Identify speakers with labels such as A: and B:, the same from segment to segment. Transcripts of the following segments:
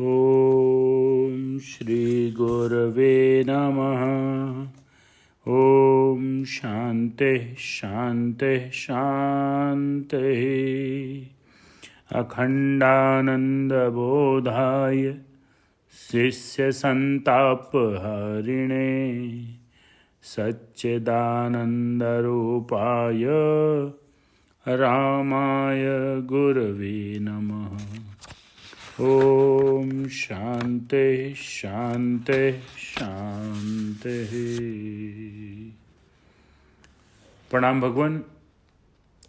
A: ॐ श्री गुरवे नमः। ॐ शांति शांति शांति। अखंडानंदबोधाय शिष्य संतापहरिणे सच्चिदानंदरूपाय रामाय गुरवे नमः। ओम शांति शांति शांति। प्रणाम भगवान।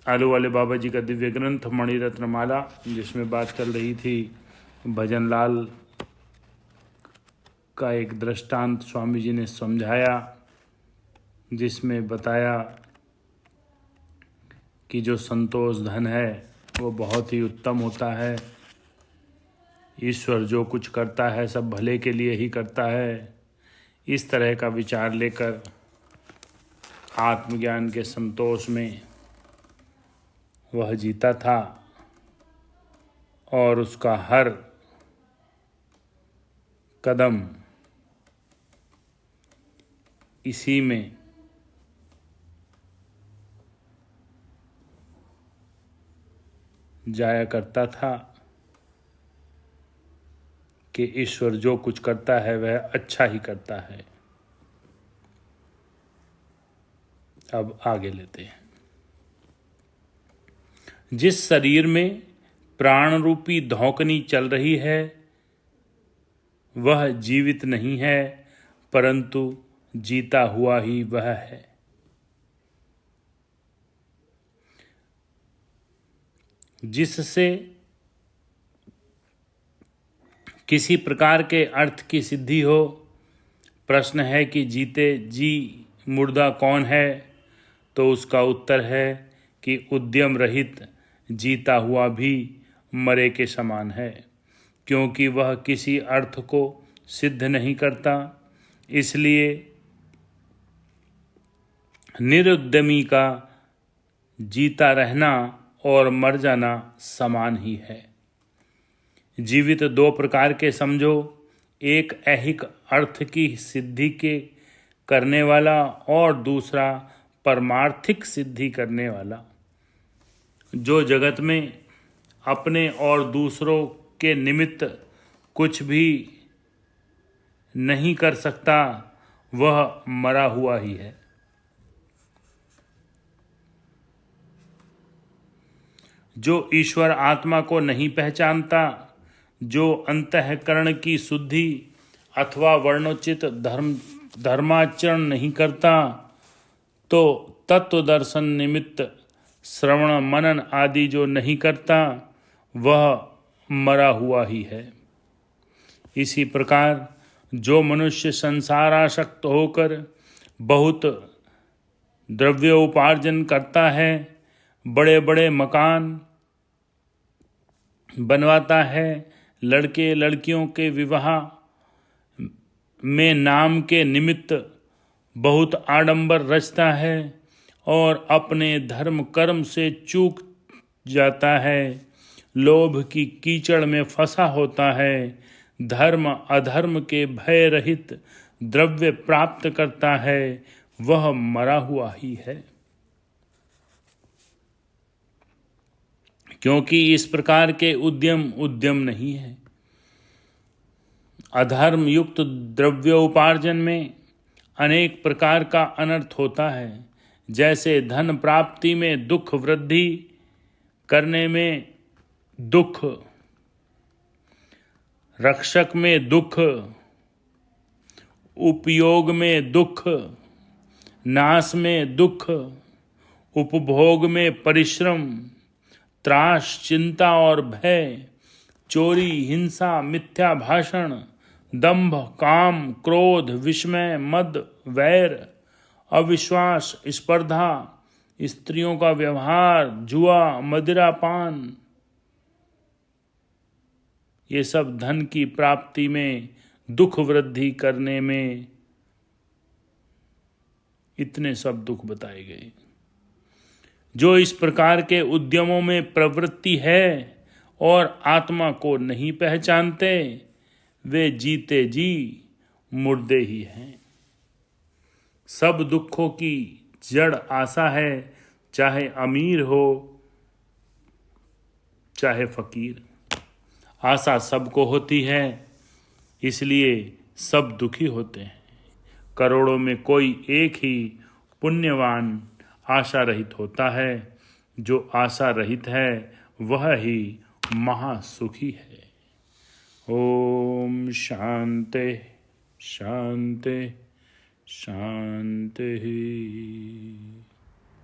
A: आलू वाले बाबा जी का दिव्य ग्रंथ मणिरत्न माला, जिसमें बात चल रही थी भजनलाल का एक दृष्टांत स्वामी जी ने समझाया, जिसमें बताया कि जो संतोष धन है वो बहुत ही उत्तम होता है। ईश्वर जो कुछ करता है सब भले के लिए ही करता है। इस तरह का विचार लेकर आत्मज्ञान के संतोष में वह जीता था और उसका हर कदम इसी में जाया करता था कि ईश्वर जो कुछ करता है वह अच्छा ही करता है। अब आगे लेते हैं। जिस शरीर में प्राण रूपी धौंकनी चल रही है वह जीवित नहीं है, परंतु जीता हुआ ही वह है। जिससे किसी प्रकार के अर्थ की सिद्धि हो। प्रश्न है कि जीते जी मुर्दा कौन है, तो उसका उत्तर है कि उद्यम रहित जीता हुआ भी मरे के समान है, क्योंकि वह किसी अर्थ को सिद्ध नहीं करता। इसलिए निरुद्यमी का जीता रहना और मर जाना समान ही है। जीवित दो प्रकार के समझो, एक ऐहिक अर्थ की सिद्धि के करने वाला और दूसरा परमार्थिक सिद्धि करने वाला। जो जगत में अपने और दूसरों के निमित्त कुछ भी नहीं कर सकता वह मरा हुआ ही है। जो ईश्वर आत्मा को नहीं पहचानता, जो अंतःकरण की शुद्धि अथवा वर्णोचित धर्माचरण नहीं करता, तो तत्व दर्शन निमित्त श्रवण मनन आदि जो नहीं करता वह मरा हुआ ही है। इसी प्रकार जो मनुष्य संसारासक्त होकर बहुत द्रव्योपार्जन करता है, बड़े बड़े मकान बनवाता है, लड़के लड़कियों के विवाह में नाम के निमित्त बहुत आडंबर रचता है और अपने धर्म कर्म से चूक जाता है, लोभ की कीचड़ में फंसा होता है, धर्म अधर्म के भय रहित द्रव्य प्राप्त करता है, वह मरा हुआ ही है। क्योंकि इस प्रकार के उद्यम नहीं है। अधर्म युक्त द्रव्योपार्जन में अनेक प्रकार का अनर्थ होता है। जैसे धन प्राप्ति में दुख, वृद्धि करने में दुख, रक्षक में दुख, उपयोग में दुख, नाश में दुख, उपभोग में परिश्रम, त्रास, चिंता और भय, चोरी, हिंसा, मिथ्या भाषण, दंभ, काम, क्रोध, विस्मय, मद, वैर, अविश्वास, स्पर्धा, स्त्रियों का व्यवहार, जुआ, मदिरा पान, ये सब धन की प्राप्ति में दुख वृद्धि करने में इतने सब दुख बताए गए। जो इस प्रकार के उद्यमों में प्रवृत्ति है और आत्मा को नहीं पहचानते, वे जीते जी मुर्दे ही हैं। सब दुखों की जड़ आशा है, चाहे अमीर हो चाहे फकीर। आशा सबको होती है, इसलिए सब दुखी होते हैं। करोड़ों में कोई एक ही पुण्यवान आशा रहित होता है। जो आशा रहित है वह ही महासुखी है। ओम शांति शांति शांति।